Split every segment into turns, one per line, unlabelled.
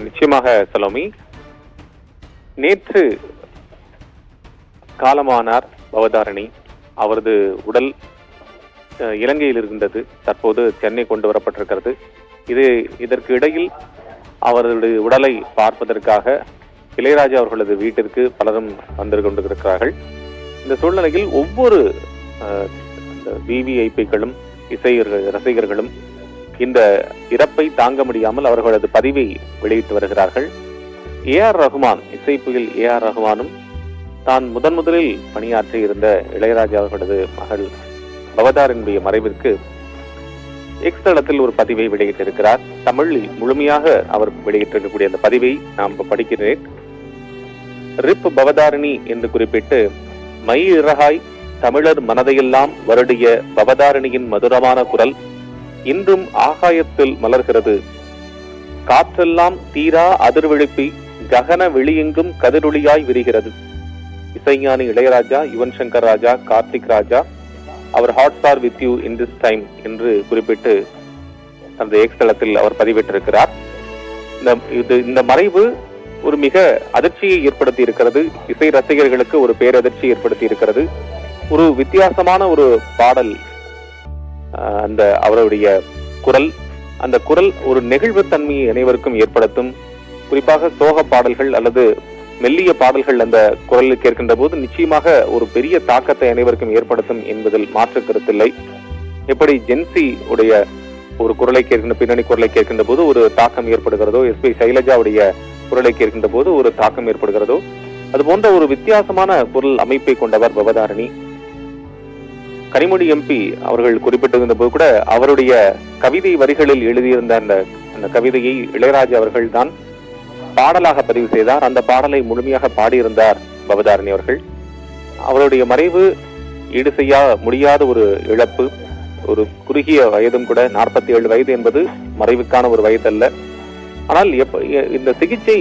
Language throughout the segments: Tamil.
நிச்சயமாக சலோமி. நேற்று காலமானார் பவதாரணி. அவரது உடல் இலங்கையில் இருந்தது, தற்போது சென்னை கொண்டு வரப்பட்டிருக்கிறது. இதற்கு இடையில் அவரது உடலை பார்ப்பதற்காக இளையராஜா அவர்களது வீட்டிற்கு பலரும் வந்து கொண்டிருக்கிறார்கள். இந்த சூழ்நிலையில் ஒவ்வொரு விவிஐபிக்களும் இசை ரசிகர்களும் இந்த இறப்பை தாங்க முடியாமல் அவர்களது பதிவை வெளியிட்டு வருகிறார்கள். ஏஆர் ரஹ்மான், இசைப்புயல் ஏஆர் ரஹ்மானும் தான் முதலில் பணியாற்றி இருந்த இளையராஜா அவர்களது மகள் பவதாரனுடைய மறைவிற்கு எக்ஸ் தளத்தில் ஒரு பதிவை வெளியிட்டிருக்கிறார். தமிழில் முழுமையாக அவர் வெளியிட்டிருக்கக்கூடிய அந்த பதிவை நாம் படிக்கிறேன். ரிப் பவதாரணி என்று குறிப்பிட்டு, மை இறகாய் தமிழர் மனதையெல்லாம் வருடிய பவதாரணியின் மதுரமான குரல் இன்றும் ஆகாயத்தில் மலர்கிறது. காற்றெல்லாம் தீரா அதிர்வெழுப்பி ககன வெளியெங்கும் கதிரொளியாய் விரிகிறது. இசைஞானி இளையராஜா, யுவன் சங்கர் ராஜா, கார்த்திக் ராஜா, அவர் hot star with you in this time என்று குறிப்பிட்டு அந்த எக்ஸ் தளத்தில் அவர் பதிவிட்டிருக்கிறார். இந்த மறைவு ஒரு மிக அதிர்ச்சியை ஏற்படுத்தி இருக்கிறது. இசை ரசிகர்களுக்கு ஒரு பேரதிர்ச்சி ஏற்படுத்தி இருக்கிறது. ஒரு வித்தியாசமான ஒரு பாடல், அந்த அவருடைய குரல், அந்த குரல் ஒரு நெகிழ்வுத்தன்மையை அனைவருக்கும் ஏற்படுத்தும். குறிப்பாக சோக பாடல்கள் அல்லது மெல்லிய பாடல்கள் அந்த குரலில் கேட்கின்ற போது நிச்சயமாக ஒரு பெரிய தாக்கத்தை அனைவருக்கும் ஏற்படுத்தும் என்பதில் மாற்று கருத்தில்லை. எப்படி ஜென்சி உடைய ஒரு குரலை கேட்கின்ற, பின்னணி குரலை கேட்கின்ற போது ஒரு தாக்கம் ஏற்படுகிறதோ, எஸ்பி சைலஜாவுடைய குரலை கேட்கின்ற போது ஒரு தாக்கம் ஏற்படுகிறதோ, அது போன்ற ஒரு வித்தியாசமான குரல் அமைப்பை கொண்டவர் பவதாரணி. கனிமொழி எம்பி அவர்கள் குறிப்பிட்டிருந்த போது கூட அவருடைய கவிதை வரிகளில் எழுதியிருந்த அந்த கவிதையை இளையராஜா அவர்கள் தான் பாடலாக பதிவு செய்தார். அந்த பாடலை முழுமையாக பாடியிருந்தார் பவதாரணி அவர்கள். அவருடைய மறைவு ஈடு செய்ய முடியாத ஒரு இழப்பு. ஒரு குறுகிய வயதும் கூட, 47 வயது என்பது மறைவுக்கான ஒரு வயது அல்ல. ஆனால் இந்த சிகிச்சை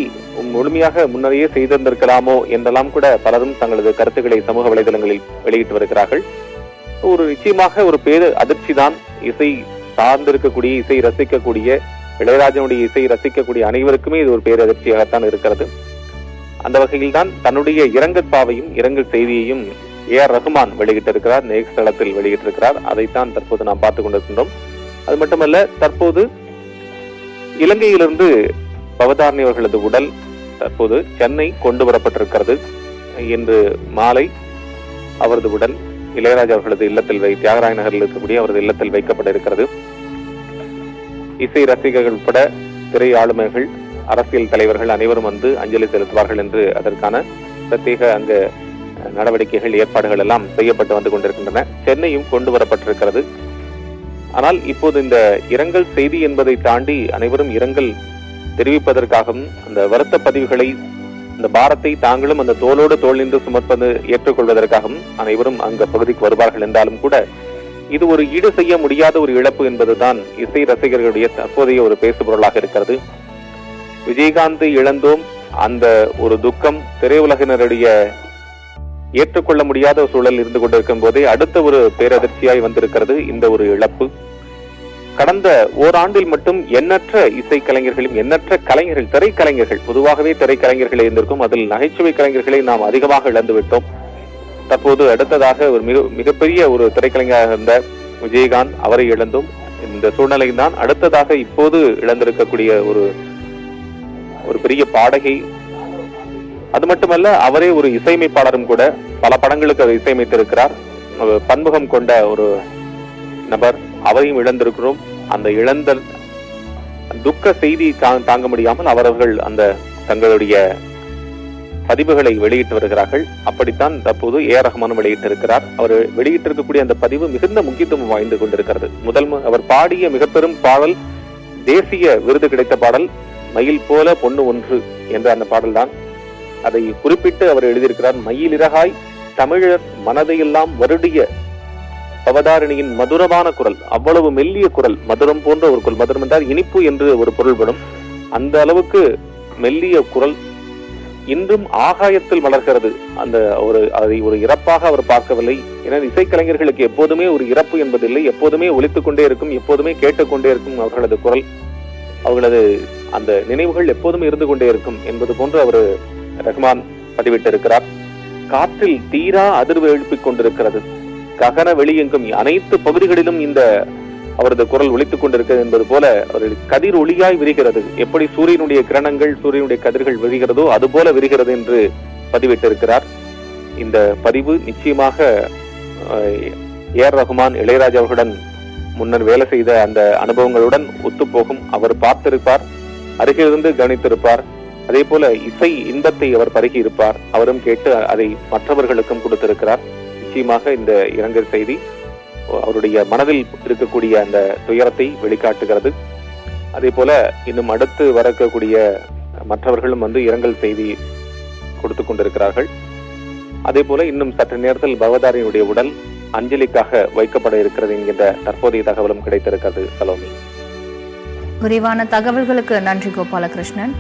முழுமையாக முன்னரையே செய்திருந்திருக்கலாமோ என்றெல்லாம் கூட பலரும் தங்களது கருத்துக்களை சமூக வலைதளங்களில் வெளியிட்டு வருகிறார்கள். ஒரு நிச்சயமாக ஒரு பேரு அதிர்ச்சி தான். இசை சார்ந்திருக்கக்கூடிய, இசை ரசிக்கக்கூடிய, இளையராஜனுடைய இசை ரசிக்கக்கூடிய அனைவருக்குமே இது ஒரு பேரதிர்ச்சியாகத்தான் இருக்கிறது. அந்த வகையில் தான் தன்னுடைய இரங்கல் பாவையும் இரங்கல் செய்தியையும் ஏஆர் ரஹ்மான் வெளியிட்டிருக்கிறார், நெக்ஸ்ட் தளத்தில் வெளியிட்டிருக்கிறார். அதைத்தான் தற்போது நாம் பார்த்துக் கொண்டிருக்கின்றோம். அது மட்டுமல்ல, தற்போது இலங்கையிலிருந்து பவதாரணி அவர்களது உடல் தற்போது சென்னை கொண்டு வரப்பட்டிருக்கிறது. இன்று மாலை அவரது உடல் இளையராஜா அவர்களது இல்லத்தில் தியாகராய நகரில் இருக்கக்கூடிய அவரது இல்லத்தில் வைக்கப்பட இருக்கிறது. இசை ரசிகர்கள் உட்பட திரை ஆளுமைகள், அரசியல் தலைவர்கள் அனைவரும் வந்து அஞ்சலி செலுத்துவார்கள் என்று அதற்கான பிரத்யேக அங்கு நடவடிக்கைகள், ஏற்பாடுகள் எல்லாம் செய்யப்பட்டு வந்து கொண்டிருக்கின்றன. சென்னையும் கொண்டு வரப்பட்டிருக்கிறது. ஆனால் இப்போது இந்த இரங்கல் செய்தி என்பதை தாண்டி அனைவரும் இரங்கல் தெரிவிப்பதற்காகவும் அந்த வருத்த பதிவுகளை, அந்த பாரத்தை தாங்களும் அந்த தோளோடு தோள் நின்று சுமப்பது ஏற்றுக்கொள்வதற்காகவும் அனைவரும் அங்க பகுதிக்கு வருவார்கள் என்றாலும் கூட இது ஒரு ஈடு செய்ய முடியாத ஒரு இழப்பு என்பதுதான் இசை ரசிகர்களுடைய தற்போதைய ஒரு பேசுபொருளாக இருக்கிறது. விஜயகாந்தை இழந்தோம், அந்த ஒரு துக்கம் திரையுலகினருடைய ஏற்றுக்கொள்ள முடியாத சூழல் இருந்து கொண்டிருக்கும் போதே அடுத்த ஒரு பேரதிர்ச்சியாய் வந்திருக்கிறது இந்த ஒரு இழப்பு. கடந்த ஓராண்டில் மட்டும் எண்ணற்ற இசை கலைஞர்களும், எண்ணற்ற கலைஞர்கள், திரைக்கலைஞர்கள், பொதுவாகவே திரைக்கலைஞர்கள் இருந்திருக்கும், அதில் நகைச்சுவை கலைஞர்களை நாம் அதிகமாக இழந்து விட்டோம். தற்போது அடுத்ததாக ஒரு மிகப்பெரிய ஒரு திரைக்கலைஞராக இருந்த விஜயகாந்த், அவரை இழந்தோம். இந்த சூழ்நிலையில் தான் அடுத்ததாக இப்போது இழந்திருக்கக்கூடிய ஒரு பெரிய பாடகி. அது மட்டுமல்ல, அவரே ஒரு இசையமைப்பாளரும் கூட. பல படங்களுக்கு அவர் இசையமைத்திருக்கிறார். பன்முகம் கொண்ட ஒரு நபர், அவரையும் இழந்திருக்கிறோம். அந்த இழந்த துக்க செய்தி தாங்க முடியாமல் அவர்கள் அந்த தங்களுடைய பதிவுகளை வெளியிட்டு வருகிறார்கள். அப்படித்தான் தற்போது ஏஆர் ரஹ்மான் வெளியிட்டிருக்கிறார். அவர் வெளியிட்டிருக்கக்கூடிய அந்த பதிவு மிகுந்த முக்கியத்துவம் வாய்ந்து கொண்டிருக்கிறது. அவர் பாடிய மிக பெரும் பாடல், தேசிய விருது கிடைத்த பாடல், மயில் போல பொண்ணு ஒன்று என்ற அந்த பாடல் தான். அதை குறிப்பிட்டு அவர் எழுதியிருக்கிறார். மயிலிறகாய் தமிழர் மனதையெல்லாம் வருடிய பவதாரணியின் மதுரமான குரல், அவ்வளவு மெல்லிய குரல், மதுரம் போன்ற ஒரு குரல். மதுரம் என்றால் இனிப்பு என்று ஒரு பொருள்படும். அந்த அளவுக்கு மெல்லிய குரல் இன்றும் ஆகாயத்தில் மலர்கிறது. அதை ஒரு இறப்பாக அவர் பார்க்கவில்லை. ஏன்னா இசைக்கலைஞர்களுக்கு எப்போதுமே ஒரு இறப்பு என்பதில்லை, எப்போதுமே ஒலித்துக் கொண்டே இருக்கும், எப்போதுமே கேட்டுக்கொண்டே இருக்கும் அவர்களது குரல், அவர்களது அந்த நினைவுகள் எப்போதும் இருந்து கொண்டே இருக்கும் என்பது போன்று அவர் ரஹ்மான் பதிவிட்டிருக்கிறார். காற்றில் தீரா அதிர்வு எழுப்பிக் கொண்டிருக்கிறது, ககன வெளியெங்கும் அனைத்து பகுதிகளிலும் இந்த அவரது குரல் ஒலித்துக் கொண்டிருக்கிறது என்பது போல ஒரு கதிர் ஒளியாய் விரிகிறது. எப்படி சூரியனுடைய கிரணங்கள் சூரியனுடைய கதிர்கள் விரிகிறதோ அது போல விரிகிறது என்று பதிவிட்டிருக்கிறார். இந்த பதிவு நிச்சயமாக ஏஆர் ரஹ்மான் இளையராஜா அவர்களுடன் முன்னர் வேலை செய்த அந்த அனுபவங்களுடன் ஒத்துப்போகும். அவர் பார்த்திருப்பார், அருகிலிருந்து கவனித்திருப்பார். அதே போல இசை இன்பத்தை அவர் பருகி இருப்பார். அவரும் கேட்டு அதை மற்றவர்களுக்கும் கொடுத்திருக்கிறார். நிச்சயமாக இந்த இரங்கல் செய்தி அவருடைய மனதில் இருக்கக்கூடிய அந்த துயரத்தை வெளிக்காட்டுகிறது. அதே போல இன்னும் அடுத்து வரக்கூடிய மற்றவர்களும் இரங்கல் செய்தி கொடுத்து கொண்டிருக்கிறார்கள். அதே போல இன்னும் சற்று நேரத்தில் பவதாரியினுடைய உடல் அஞ்சலிக்காக வைக்கப்பட இருக்கிறது என்கின்ற தற்போதைய தகவலும் கிடைத்திருக்கிறது. சலோமி,
விரிவான தகவல்களுக்கு நன்றி கோபாலகிருஷ்ணன்.